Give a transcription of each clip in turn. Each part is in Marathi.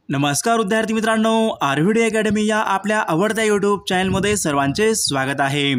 नमस्कार विद्यार्थी मित्रांनो, आरव्हीडी अकॅडमी या आपल्या आवडत्या यूट्यूब चॅनलमध्ये सर्वांचे स्वागत आहे।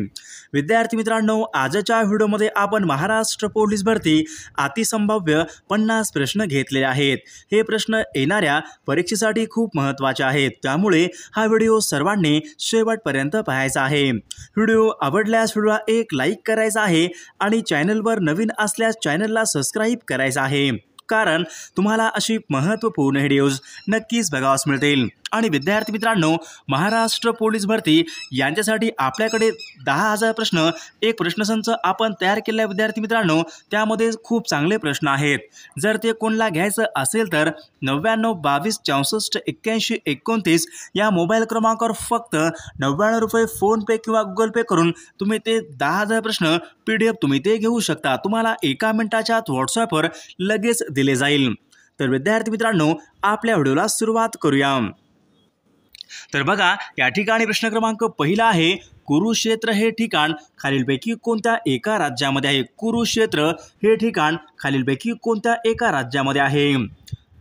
विद्यार्थी मित्रांनो, आजच्या व्हिडिओमध्ये आपण महाराष्ट्र पोलीस भरती अतिसंभाव्य 50 प्रश्न घेतले आहेत। हे प्रश्न येणाऱ्या परीक्षेसाठी खूप महत्त्वाचे आहेत, त्यामुळे हा व्हिडिओ सर्वांनी शेवटपर्यंत पाहायचा आहे। व्हिडिओ आवडल्यास व्हिडिओला एक लाईक करायचा आहे आणि चॅनलवर नवीन असल्यास चॅनलला सबस्क्राइब करायचं आहे, कारण तुम्हाला अशी महत्त्वपूर्ण व्हिडिओज नक्कीच बघावयास मिळतील। आणि विद्यार्थी मित्रांनो, महाराष्ट्र पोलीस भरती यांच्यासाठी आपल्याकडे 10,000 प्रश्न एक प्रश्नसंच आपण तयार केलेला आहे। विद्यार्थी मित्रांनो, त्यामध्ये खूप चांगले प्रश्न आहेत। जर ते कोणाला घ्यायचं असेल तर 99 22 64 81 29 या मोबाईल क्रमांकावर फक्त 99 रुपये फोन पे किंवा गुगल पे करून तुम्ही ते 10,000 प्रश्न PDF तुम्ही ते घेऊ शकता। तुम्हाला एका मिनिटाच्या आत व्हॉट्सॲपवर लगेच दिले जाईल। तर विद्यार्थी मित्रांनो, आपल्या व्हिडिओला सुरुवात करूया। तर बघा, या ठिकाणी प्रश्न क्रमांक पहिला आहे, कुरुक्षेत्र हे ठिकाण खालीलपैकी कोणत्या एका राज्यामध्ये आहे? कुरुक्षेत्र हे ठिकाण खालीलपैकी कोणत्या एका राज्यामध्ये आहे?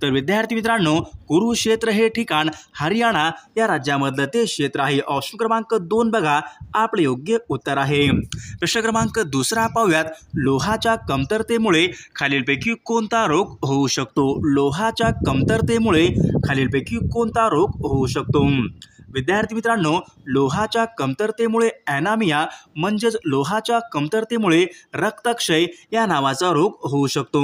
तर विद्यार्थी मित्रांनो, कुरुक्षेत्र हे ठिकाण हरियाणा या राज्यामधलं ते क्षेत्र आहे। ऑप्शन क्रमांक 2 बघा, आपले योग्य उत्तर आहे। प्रश्न क्रमांक दुसरा पाहूयात, लोहाच्या कमतरतेमुळे खालीलपैकी कोणता रोग होऊ शकतो? लोहाच्या कमतरतेमुळे खालीलपैकी कोणता रोग होऊ शकतो? विद्यार्थी मित्रांनो, लोहाच्या कमतरतेमुळे ॲनामिया म्हणजेच लोहाच्या कमतरतेमुळे रक्तक्षय या नावाचा रोग होऊ शकतो।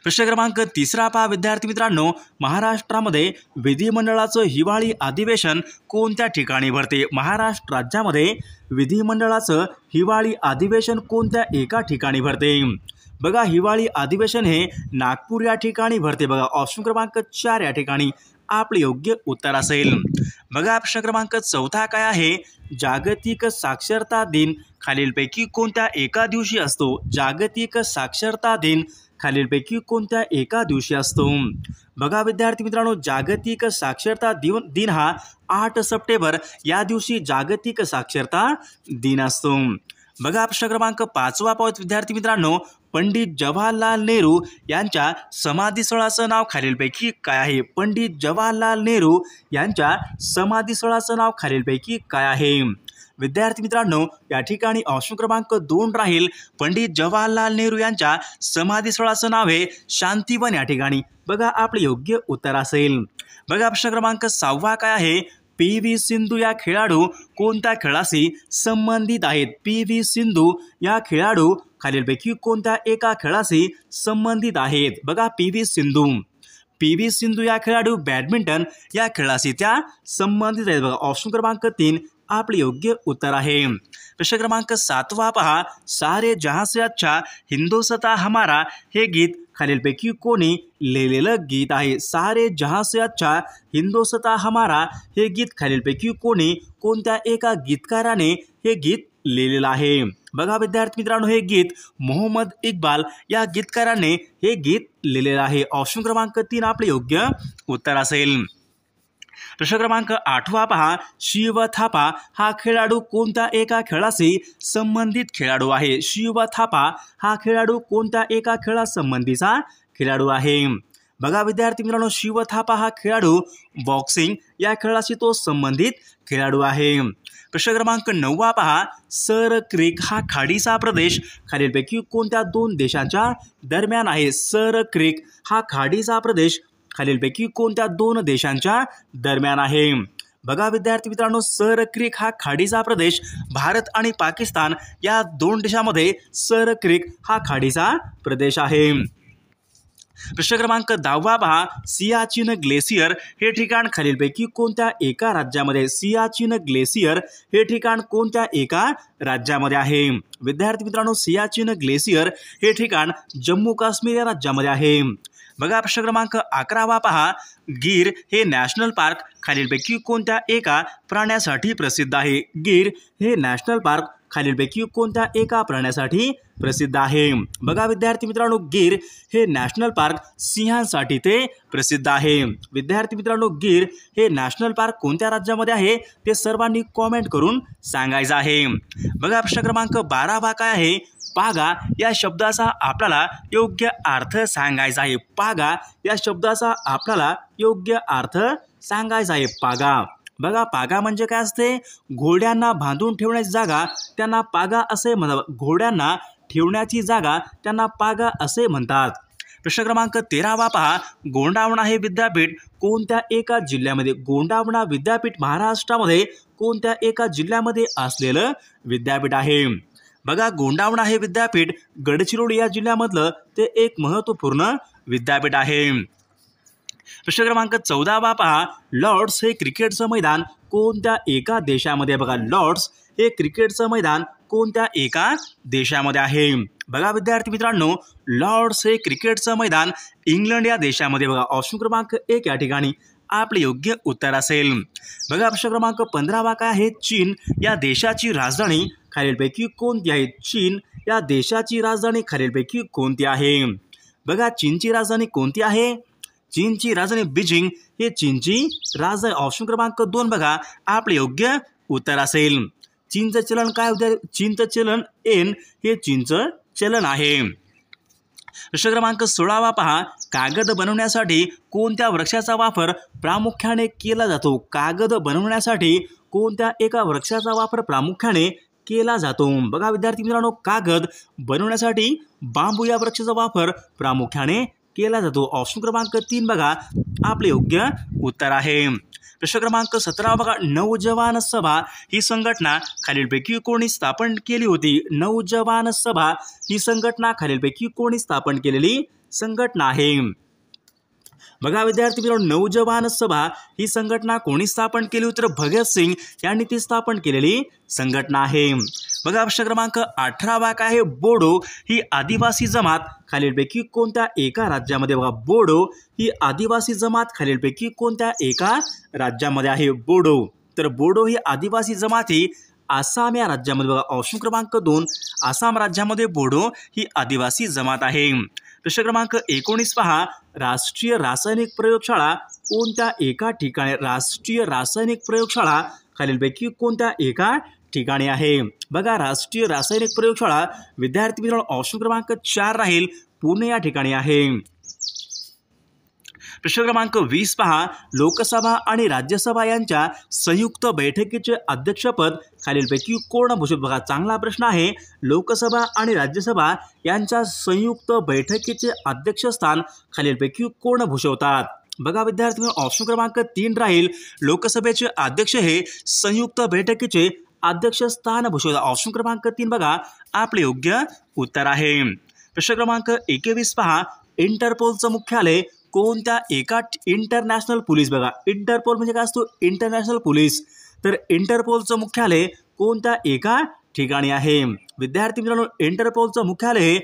प्रश्न क्रमांक तिसरा पहा विद्यार्थी मित्रांनो, महाराष्ट्रामध्ये विधिमंडळाचं हिवाळी अधिवेशन कोणत्या ठिकाणी भरते? महाराष्ट्र राज्यामध्ये विधिमंडळाचं हिवाळी अधिवेशन कोणत्या एका ठिकाणी भरते? बघा, हिवाळी अधिवेशन हे नागपूर या ठिकाणी भरते। बघा, ऑप्शन क्रमांक 4 या ठिकाणी आपले योग्य उत्तर असेल। बघा, प्रश्न क्रमांक 4 काय आहे, जागतिक साक्षरता दिन खालीलपैकी कोणत्या एका दिवशी असतो? जागतिक साक्षरता दिन खालीलपैकी कोणत्या एका दिवशी असतो? बघा विद्यार्थी मित्रांनो, जागतिक साक्षरता दिन हा 8 सप्टेंबर या दिवशी जागतिक साक्षरता दिन असतो। बघा, प्रश्न क्रमांक 5 पाहूयात विद्यार्थी मित्रांनो, पंडित जवाहरलाल नेहरू यांच्या समाधीस्थळाचं नाव खालीलपैकी काय आहे? पंडित जवाहरलाल नेहरू यांच्या समाधीस्थळाचं नाव खालीलपैकी काय आहे? विद्यार्थी मित्रांनो, या ठिकाणी ऑप्शन क्रमांक 2 राहील, पंडित जवाहरलाल नेहरू यांच्या समाधीस्थळाचं नाव आहे शांतिवन या ठिकाणी। बघा, आपले योग्य उत्तर असेल। बघा, प्रश्न क्रमांक 6 काय आहे, PV सिंधू या खेळाडू कोणत्या खेळाशी संबंधित आहेत? PV सिंधू या खेळाडू खालीलपैकी कोणत्या एका खेळाशी संबंधित आहेत? बघा, PV सिंधू या खेळाडू बॅडमिंटन या खेळाशी त्या संबंधित आहेत। बघा, ऑप्शन क्रमांक 3 आपले योग्य उत्तर आहे। प्रश्न क्रमांक 7 पहा, सारे जहां से अच्छा हिंदुस्तान हमारा हे गीत खालीलपैकी कोणी लिहिलेलं गीत आहे? सारे जहां से अच्छा हिंदुस्तान हमारा हे गीत खालीलपैकी कोणत्या एका गीतकाराने हे गीत लिहिलेलं आहे? बघा विद्यार्थी मित्रांनो, हे गीत मोहम्मद इक्बाल या गीतकाराने हे गीत लिहिलेलं आहे। ऑप्शन क्रमांक 3 आपले योग्य उत्तर असेल। प्रश्न क्रमांक 8 पहा, शिव थापा हा खेळाडू कोणत्या एका खेळाशी संबंधित खेळाडू आहे? शिव थापा हा खेळाडू कोणत्या एका खेळासंबंधीचा खेळाडू आहे? बघा विद्यार्थी मित्रांनो, शिव थापा हा खेळाडू बॉक्सिंग या खेळाशी तो संबंधित खेळाडू आहे। प्रश्न क्रमांक 9 पहा, सर क्रिक हा खाडीचा प्रदेश खालीलपैकी कोणत्या 2 देशांच्या दरम्यान आहे? सर क्रिक हा खाडीचा प्रदेश खालीलपैकी कोणत्या 2 देशांच्या दरम्यान आहे? बघा विद्यार्थी मित्रांनो, सर क्रिक हा खाडीचा प्रदेश भारत आणि पाकिस्तान या 2 देशांमध्ये सर क्रिक हा खाडीचा प्रदेश आहे। प्रश्न क्रमांक 10 पहा, सियाचीन ग्लेशियर हे ठिकाण खालीलपैकी कोणत्या एका राज्यामध्ये? सियाचीन ग्लेशियर हे ठिकाण कोणत्या एका राज्यामध्ये आहे? विद्यार्थी मित्रांनो, सियाचीन ग्लेशियर हे ठिकाण जम्मू काश्मीर या राज्यामध्ये आहे। बघा, प्रश्न क्रमांक 11 पहा, गीर हे नॅशनल पार्क खालीलपैकी कोणत्या एका प्राण्यासाठी प्रसिद्ध आहे? गीर हे नॅशनल पार्क खालीलपैकी कोणत्या एका प्राण्यासाठी प्रसिद्ध आहे? बघा विद्यार्थी मित्रांनो, गीर हे नॅशनल पार्क सिंहांसाठी ते प्रसिद्ध आहे। विद्यार्थी मित्रांनो, गीर हे नॅशनल पार्क कोणत्या राज्यामध्ये आहे ते सर्वांनी कॉमेंट करून सांगायचं आहे। बघा, प्रश्न क्रमांक 12 काय आहे, पागा या शब्दाचा आपल्याला योग्य अर्थ सांगायचा आहे। पागा या शब्दाचा आपल्याला योग्य अर्थ सांगायचा आहे। पागा बघा, पागा म्हणजे काय असते? घोड्यांना बांधून ठेवण्याची जागा त्यांना पागा असे म्हणतात। घोड्यांना ठेवण्याची जागा त्यांना पागा असे म्हणतात। प्रश्न क्रमांक 13 पहा, गोंडावणा हे विद्यापीठ कोणत्या एका जिल्ह्यामध्ये? गोंडावणा विद्यापीठ महाराष्ट्रामध्ये कोणत्या एका जिल्ह्यामध्ये असलेलं विद्यापीठ आहे? बघा, गोंडावणा हे विद्यापीठ गडचिरोली या जिल्ह्यामधलं ते एक महत्त्वपूर्ण विद्यापीठ आहे। प्रश्न क्रमांक 14 पहा, लॉर्ड्स हे क्रिकेटचं मैदान कोणत्या एका देशामध्ये? बघा, लॉर्ड्स हे क्रिकेटचं मैदान कोणत्या एका देशामध्ये आहे? बघा विद्यार्थी मित्रांनो, लॉर्ड्स हे क्रिकेटचं मैदान इंग्लंड या देशामध्ये। बघा, ऑप्शन क्रमांक 1 या ठिकाणी आपले योग्य उत्तर असेल। बघा, प्रश्न क्रमांक 15 काय आहे? चीन या देशाची राजधानी खालीलपैकी कोणती आहे? चीन या देशाची राजधानी खालीलपैकी कोणती आहे? बघा, चीनची राजधानी कोणती आहे? चीनची राजधानी बीजिंग हे चीनची राजधानी। ऑप्शन क्रमांक 2 बघा आपले योग्य उत्तर असेल। चीनचं चलन काय होते? चीनचं चलन एन हे चीनचं चलन आहे। प्रश्न क्रमांक 16 पहा, कागद बनवण्यासाठी कोणत्या वृक्षाचा वापर प्रामुख्याने केला जातो? कागद बनवण्यासाठी कोणत्या एका वृक्षाचा वापर प्रामुख्याने केला जातो? बघा विद्यार्थी मित्रांनो, कागद बनवण्यासाठी बांबू या वृक्षाचा वापर प्रामुख्याने केला जातो। ऑप्शन क्रमांक 3 बघा आपले योग्य उत्तर आहे। प्रश्न क्रमांक 17 बघा, नौजवान सभा ही संघटना खालीलपैकी कोणी स्थापन केली होती? नौजवान सभा ही संघटना खालीलपैकी कोणी स्थापन केलेली संघटना आहे? बघा विद्यार्थी मित्रांनो, नौजवान सभा ही संघटना कोणी स्थापन केली होती? तर भगतसिंग यांनी ती स्थापन केलेली संघटना आहे। बघा, प्रश्न क्रमांक 18 काय आहे? बोडो ही आदिवासी जमात खालीलपैकी कोणत्या एका राज्यामध्ये? बघा, बोडो ही आदिवासी जमात खालीलपैकी कोणत्या एका राज्यामध्ये आहे? बोडो, तर बोडो ही आदिवासी जमात ही आसाम या राज्यामध्ये। बघा, ऑप्शन क्रमांक 2 आसाम राज्यामध्ये बोडो ही आदिवासी जमात आहे। प्रश्न क्रमांक 19 पहा, राष्ट्रीय रासायनिक प्रयोगशाळा कोणत्या एका ठिकाणी? राष्ट्रीय रासायनिक प्रयोगशाळा खालीलपैकी कोणत्या एका ठिकाणी आहे? बघा, राष्ट्रीय रासायनिक प्रयोगशाळा विद्यार्थी मित्रांनो ऑप्शन क्रमांक 4 राहील, पुणे या ठिकाणी आहे। प्रश्न क्रमांक 20 पहा, लोकसभा आणि राज्यसभा यांच्या संयुक्त बैठकीचे अध्यक्षपद खालीलपैकी कोण भूषवतात? बघा, चांगला प्रश्न आहे। लोकसभा आणि राज्यसभा यांच्या संयुक्त बैठकीचे अध्यक्षस्थान खालीलपैकी कोण भूषवतात? बघा विद्यार्थी मित्रांनो, ऑप्शन क्रमांक 3 राहील, लोकसभेचे अध्यक्ष हे संयुक्त बैठकीचे अध्यक्षस्थान भूषवतात। ऑप्शन क्रमांक 3 बघा आपले योग्य उत्तर आहे। प्रश्न क्रमांक 21 पहा, इंटरपोलचं मुख्यालय कोणत्या एका इंटरनॅशनल पोलीस? बघा, इंटरपोल म्हणजे काय असतो? इंटरनॅशनल पोलीस, तर इंटरपोलचं मुख्यालय कोणत्या एका ठिकाणी आहे? विद्यार्थी मित्रांनो, इंटरपोलचं मुख्यालय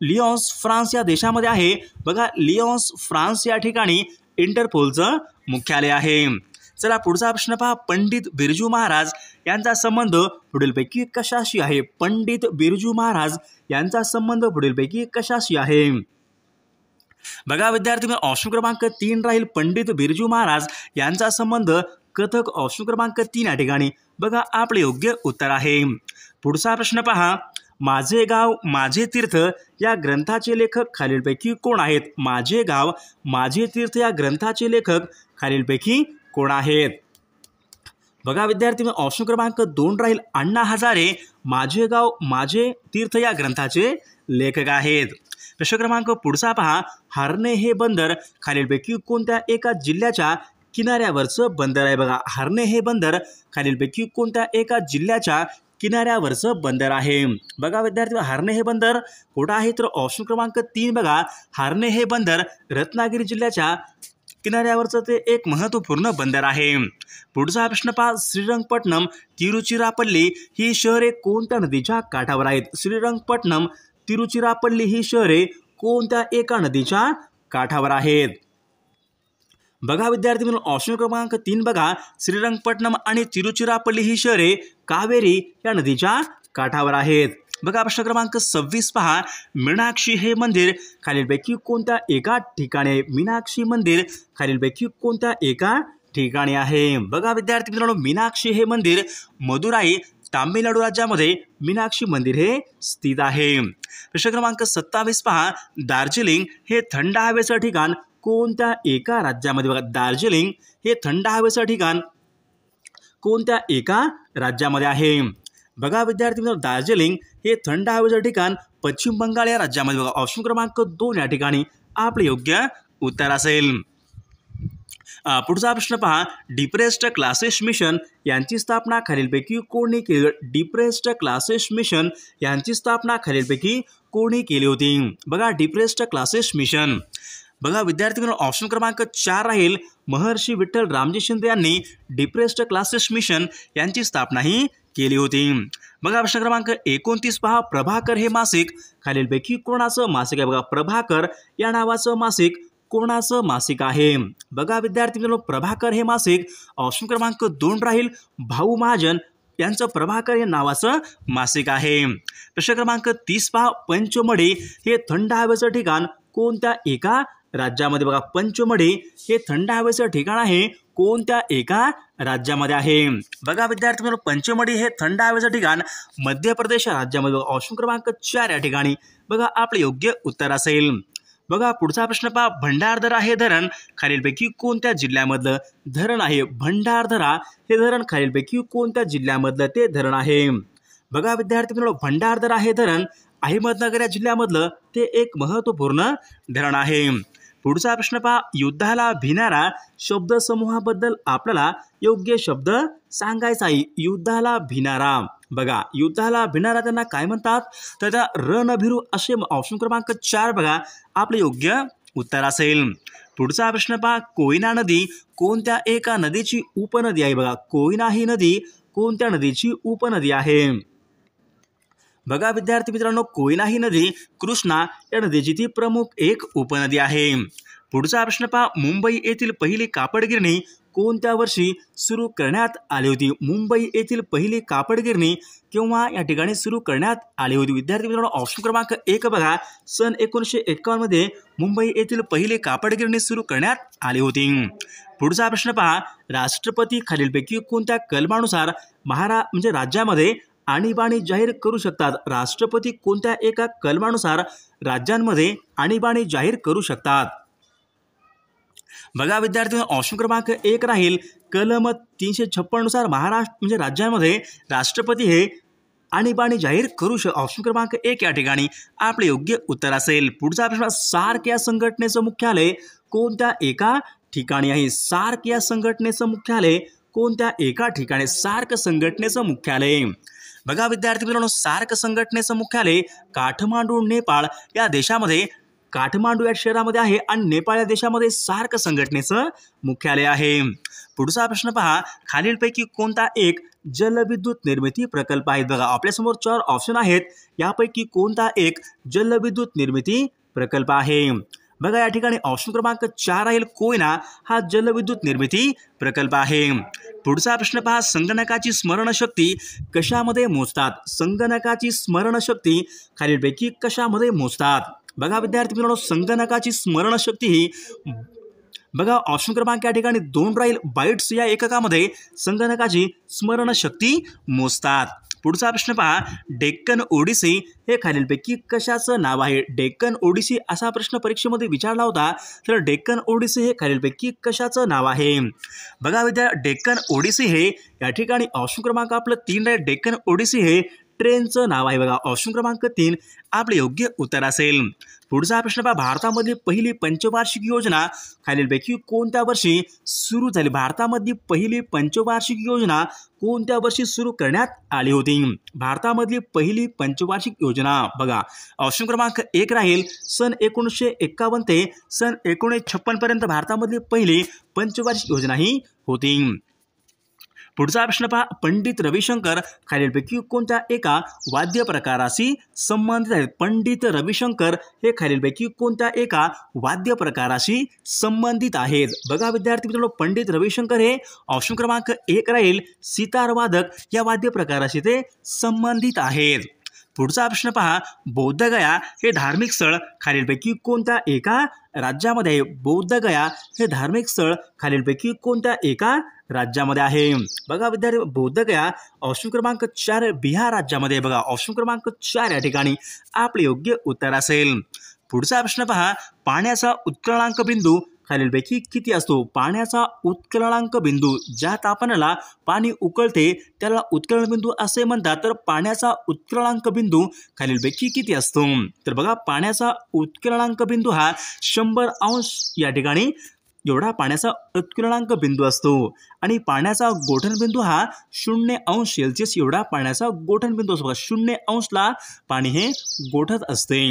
लिओन्स फ्रान्स या देशामध्ये आहे। बघा, लिओन्स फ्रान्स या ठिकाणी इंटरपोलचं मुख्यालय आहे। चला पुढचा प्रश्न पहा, पंडित बिरजू महाराज यांचा संबंध पुढीलपैकी कशाशी आहे? पंडित बिरजू महाराज यांचा संबंध पुढीलपैकी कशाशी आहे? बघा विद्यार्थी मित्रांनो, ऑप्शन क्रमांक 3 राहील, पंडित बिरजू महाराज यांचा संबंध कथक। ऑप्शन क्रमांक 3 या ठिकाणी बघा आपले योग्य उत्तर आहे। पुढचा प्रश्न पहा, माझे गाव माझे तीर्थ या ग्रंथाचे लेखक खालीलपैकी कोण आहेत? माझे गाव माझे तीर्थ या ग्रंथाचे लेखक खालीलपैकी कोण आहेत? बघा विद्यार्थी मित्रांनो, ऑप्शन क्रमांक 2 राहील, अण्णा हजारे माझे गाव माझे तीर्थ या ग्रंथाचे लेखक आहेत। प्रश्न क्रमांक पुढचा पहा, हर्णे हे बंदर खालीलपैकी कोणत्या एका जिल्ह्याच्या किनाऱ्यावरचं बंदर आहे? बघा, हर्णे हे बंदर खालीलपैकी कोणत्या एका जिल्ह्याच्या किनाऱ्यावरचं बंदर आहे? बघा विद्यार्थी, हर्णे हे बंदर कुठं आहे? तर ऑप्शन क्रमांक 3 बघा, हर्णे हे बंदर रत्नागिरी जिल्ह्याच्या किनाऱ्यावरचं ते एक महत्त्वपूर्ण बंदर आहे। पुढचा प्रश्न पहा, श्रीरंगपट्टणम तिरुचिरापल्ली ही शहरे कोणत्या नदीच्या काठावर आहेत? श्रीरंगपट्टणम तिरुचिरापल्ली ही शहरे कोणत्या एका नदीच्या काठावर आहेत? बघा विद्यार्थी मित्रांनो, ऑप्शन क्रमांक 3 बघा, श्रीरंगपट्टणम आणि तिरुचिरापल्ली ही शहरे कावेरी या नदीच्या काठावर आहेत। बघा प्रश्न क्रमांक 26 पहा, मीनाक्षी हे मंदिर खालीलपैकी कोणत्या एका ठिकाणी आहे? मीनाक्षी मंदिर खालीलपैकी कोणत्या एका ठिकाणी आहे? बघा विद्यार्थी मित्रांनो, मीनाक्षी हे मंदिर मदुराई तामिळनाडू राज्यामध्ये मीनाक्षी मंदिर हे स्थित आहे। प्रश्न क्रमांक 27 पहा, दार्जिलिंग हे थंड हवेचं ठिकाण कोणत्या एका राज्यामध्ये? बघा, दार्जिलिंग हे थंड हवेचं ठिकाण कोणत्या एका राज्यामध्ये आहे? बघा विद्यार्थी मित्रांनो, दार्जिलिंग हे थंड हवेचं ठिकाण पश्चिम बंगाल या राज्यामध्ये। बघा, ऑप्शन क्रमांक 2 या ठिकाणी आपले योग्य उत्तर असेल। पुढचा प्रश्न पहा, डिप्रेस्ड क्लासेस मिशन यांची स्थापना खालीलपैकी कोणी केली? डिप्रेस्ड क्लासेस मिशन यांची स्थापना खालीलपैकी कोणी केली होती? बघा, डिप्रेस्ड क्लासेस मिशन, बघा विद्यार्थी मित्रांनो, ऑप्शन क्रमांक 4 राहील महर्षी विठ्ठल रामजी शिंदे यांनी डिप्रेस्ड क्लासेस मिशन यांची स्थापना ही केली होती। बघा प्रश्न क्रमांक 29 पहा, प्रभाकर हे मासिक खालीलपैकी कोणाचं मासिक आहे? बघा, प्रभाकर या नावाचं मासिक कोणाचं मासिक आहे? बघा विद्यार्थी मित्रांनो, प्रभाकर हे मासिक ऑप्शन क्रमांक 2 राहील भाऊ महाजन यांचं प्रभाकर हे नावाचं मासिक आहे। प्रश्न क्रमांक 30 पहा, पंचमढी हे थंड हवेचं ठिकाण कोणत्या एका राज्यामध्ये? बघा, पंचमढी हे थंड हवेचं ठिकाण आहे कोणत्या एका राज्यामध्ये आहे? बघा विद्यार्थी मित्रांनो, पंचमढी हे थंड हवेचं ठिकाण मध्य प्रदेश राज्यामध्ये। ऑप्शन क्रमांक 4 या ठिकाणी बघा आपले योग्य उत्तर असेल। बघा पुढचा प्रश्न पहा, भंडारदरा हे धरण खालीलपैकी कोणत्या जिल्ह्यामधलं धरण आहे? भंडारदरा हे धरण खालीलपैकी कोणत्या जिल्ह्यामधलं ते धरण आहे? बघा विद्यार्थी मित्रांनो, भंडारदरा हे धरण अहमदनगर या जिल्ह्यामधलं ते एक महत्त्वपूर्ण धरण आहे। पुढचा प्रश्न पहा, युद्धाला भिणारा शब्दसमूहाबद्दल आपल्याला योग्य शब्द सांगायचा आहे। युद्धाला भिणारा, बघा युद्धाला भिणारा त्यांना काय म्हणतात? तर त्या रणभिरू असे ऑप्शन क्रमांक 4 बघा आपले योग्य उत्तर असेल। पुढचा प्रश्न पहा, कोयना नदी कोणत्या एका नदीची उपनदी आहे? बघा, कोयना ही नदी कोणत्या नदीची उपनदी आहे? बघा विद्यार्थी मित्रांनो, कोयना ही नदी कृष्णा या नदीची ती प्रमुख एक उपनदी आहे। पुढचा प्रश्न पहा, मुंबई येथील पहिली कापड गिरणी कोणत्या वर्षी सुरू करण्यात आली होती? मुंबई येथील पहिली कापड गिरणी केव्हा या ठिकाणी सुरू करण्यात आली होती? विद्यार्थी मित्रांनो, ऑप्शन क्रमांक 1 बघा, सन 1951 मध्ये मुंबई येथील पहिली कापड गिरणी सुरू करण्यात आली होती। पुढचा प्रश्न पहा, राष्ट्रपती खालीलपैकी कोणत्या कलमानुसार राज्यामध्ये आणीबाणी जाहीर करू शकतात? राष्ट्रपती कोणत्या एका कलमानुसार राज्यांमध्ये आणीबाणी जाहीर करू शकतात? बघा विद्यार्थी, ऑप्शन क्रमांक 1 राहील कलम 356 नुसार महाराष्ट्र राज्यामध्ये राष्ट्रपती हे आणीबाणी जाहीर करू ऑप्शन क्रमांक 1 या ठिकाणी आपले योग्य उत्तर असेल। पुढचा प्रश्न, सार्क या संघटनेचं मुख्यालय कोणत्या एका ठिकाणी आहे? सार्क या संघटनेचं मुख्यालय कोणत्या एका ठिकाणी? सार्क संघटनेचं मुख्यालय, बघा विद्यार्थी मित्रांनो, सार्क संघटनेचं मुख्यालय काठमांडू नेपाळ या देशामध्ये, काठमांडू या शहरामध्ये आहे आणि नेपाळ या देशामध्ये सार्क संघटनेचं मुख्यालय आहे। पुढचा प्रश्न पहा, खालीलपैकी कोणता एक जलविद्युत निर्मिती प्रकल्प आहे? बघा आपल्यासमोर 4 ऑप्शन आहेत, यापैकी कोणता एक जलविद्युत निर्मिती प्रकल्प आहे? बघा या ठिकाणी ऑप्शन क्रमांक 4 राहील कोयना हा जलविद्युत निर्मिती प्रकल्प आहे। पुढचा प्रश्न पहा, संगणकाची स्मरणशक्ती कशामध्ये मोजतात? संगणकाची स्मरणशक्ती खालीलपैकी कशामध्ये मोजतात? बघा विद्यार्थी मित्रांनो, संगणकाची स्मरणशक्ती ही बघा ऑप्शन क्रमांक या ठिकाणी 2 राहील बाईट्स या एककामध्ये संगणकाची स्मरणशक्ती मोजतात। पुढचा प्रश्न पहा, डेक्कन ओडिसी हे खालीलपैकी कशाचं नाव आहे? डेक्कन ओडिसी असा प्रश्न परीक्षेमध्ये विचारला होता, तर डेक्कन ओडिसी हे खालीलपैकी कशाचं नाव आहे? बघा डेक्कन ओडिसी हे या ठिकाणी ऑप्शन क्रमांक आपलं 3 आहे, डेक्कन ओडिसी हे ट्रेनचं नाव आहे। बघा ऑप्शन क्रमांक 3 आपले योग्य उत्तर असेल। पुढचा प्रश्न पहा, भारतामधली पहिली पंचवार्षिक योजना खालीलपैकी कोणत्या वर्षी सुरू झाली? भारतामधली पहिली पंचवार्षिक योजना कोणत्या वर्षी सुरू करण्यात आली होती? भारतामधली पहिली पंचवार्षिक योजना बघा ऑप्शन क्रमांक 1 राहील सन 1951 ते सन 1956 पर्यंत भारतामधली पहिली पंचवार्षिक योजना ही होती। पुढचा प्रश्न पहा, पंडित रविशंकर खालीलपैकी कोणत्या एका वाद्य प्रकाराशी संबंधित आहेत? पंडित रविशंकर हे खालीलपैकी कोणत्या एका वाद्य प्रकाराशी संबंधित आहेत? बघा विद्यार्थी मित्रांनो, पंडित रविशंकर हे ऑप्शन क्रमांक 1 राहील सितार वादक या वाद्य प्रकाराशी ते संबंधित आहेत। पुढचा प्रश्न पहा, बौद्धगया हे धार्मिक स्थळ खालीलपैकी कोणत्या एका राज्यामध्ये आहे? बौद्धगया हे धार्मिक स्थळ खालीलपैकी कोणत्या एका राज्यामध्ये आहे? बघा विद्यार्थी, बोधगया ऑप्शन क्रमांक 4 बिहार राज्यामध्ये. बघा ऑप्शन क्रमांक 4 या ठिकाणी आपले योग्य उत्तर असेल. पुढचा प्रश्न पहा, पाण्याचा उत्कलनांक बिंदू खालीलपैकी किती असतो? पाण्याचा उत्कलनांक बिंदू, ज्या तापमानाला पाणी उकळते त्याला उत्कलन बिंदू असे म्हणतात. तर पाण्याचा उत्कलनांक बिंदू खालीलपैकी किती असतो? तर बघा पाण्याचा उत्कलनांक बिंदू हा 100 अंश या ठिकाणी एवढा पाण्याचा उत्कलनांक बिंदू असतो. आणि पाण्याचा गोठण बिंदू हा 0 अंश सेल्सिअस एवढा पाण्याचा गोठण बिंदू असतो. 0 अंशला पाणी हे गोठत असते.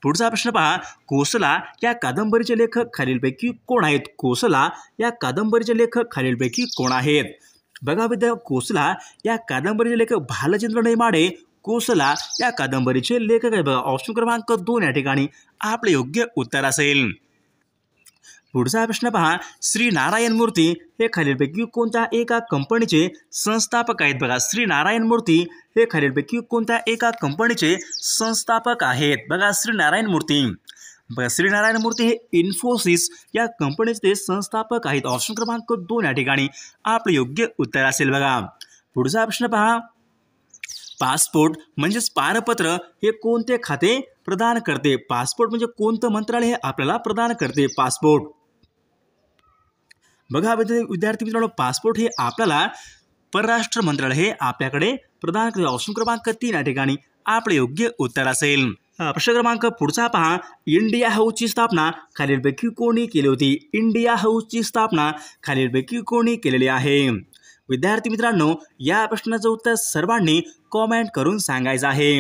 पुढचा प्रश्न पहा, कोसला या कादंबरीचे लेखक खालीलपैकी कोण आहेत? कोसला या कादंबरीचे लेखक खालीलपैकी कोण आहेत? बघा विद्यार्थी, कोसला या कादंबरीचे लेखक भालचंद्र नेमाडे कोसला या कादंबरीचे लेखक आहे. बघा ऑप्शन क्रमांक 2 या ठिकाणी आपले योग्य उत्तर असेल. पुढचा प्रश्न पहा, श्री नारायण मूर्ती हे खालीलपैकी कोणत्या एका कंपनीचे संस्थापक आहेत? बघा श्री नारायण मूर्ती हे खालीलपैकी कोणत्या एका कंपनीचे संस्थापक आहेत? बघा श्री नारायण मूर्ती. बघा श्री नारायण मूर्ती हे इन्फोसिस या कंपनीचे संस्थापक आहेत. ऑप्शन क्रमांक 2 या ठिकाणी आपले योग्य उत्तर असेल. बघा पुढचा प्रश्न पहा, पासपोर्ट म्हणजेच पारपत्र हे कोणते खाते प्रदान करते? पासपोर्ट म्हणजे कोणतं मंत्रालय हे आपल्याला प्रदान करते? पासपोर्ट. बघा विद्यार्थी मित्रांनो, पासपोर्ट हे आपल्याला परराष्ट्र मंत्रालय हे आपल्याकडे प्रदान करते. ऑप्शन क्रमांक 3 या ठिकाणी आपले योग्य उत्तर असेल. प्रश्न क्रमांक पुढचा पहा, इंडिया हाऊसची स्थापना खालीलपैकी कोणी केली होती? इंडिया हाऊसची स्थापना खालीलपैकी कोणी केलेली आहे? विद्यार्थी मित्रांनो, या प्रश्नाचं उत्तर सर्वांनी कॉमेंट करून सांगायचं आहे.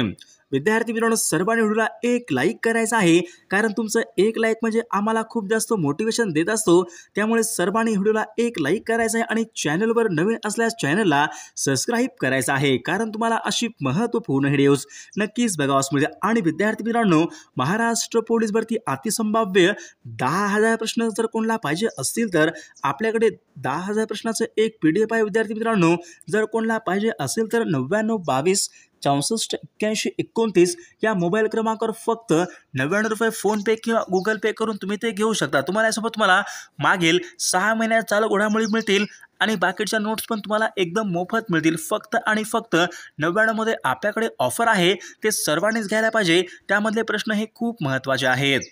विद्यार्थी मित्रांनो, सर्वांनी व्हिडिओला एक लाईक करायचं आहे, कारण तुमचं एक लाईक म्हणजे आम्हाला खूप जास्त मोटिवेशन देत असतो. त्यामुळे सर्वांनी व्हिडिओला एक लाईक करायचं आहे आणि चॅनलवर नवीन असल्यास चॅनलला सबस्क्राईब करायचं आहे, कारण तुम्हाला अशी महत्त्वपूर्ण व्हिडिओज नक्कीच बघावास मिळेल. आणि विद्यार्थी मित्रांनो, महाराष्ट्र पोलीस भरती अतिसंभाव्य 10,000 प्रश्न जर कोणाला पाहिजे असतील तर आपल्याकडे 10,000 प्रश्नाचं एक PDF आहे. विद्यार्थी मित्रांनो, जर कोणाला पाहिजे असेल तर 99 22 64 81 29 या मोबाईल क्रमांकावर फक्त 99 रुपये फोनपे किंवा गुगल पे करून तुम्ही ते घेऊ शकता. तुम्हाला यासोबत तुम्हाला मागील 6 महिन्यात चालू घडामोडी मिळतील आणि बाकीच्या नोट्स पण तुम्हाला एकदम मोफत मिळतील. फक्त आणि फक्त 99 मध्ये आपल्याकडे ऑफर आहे, ते सर्वांनीच घ्यायला पाहिजे. त्यामधले प्रश्न हे खूप महत्त्वाचे आहेत.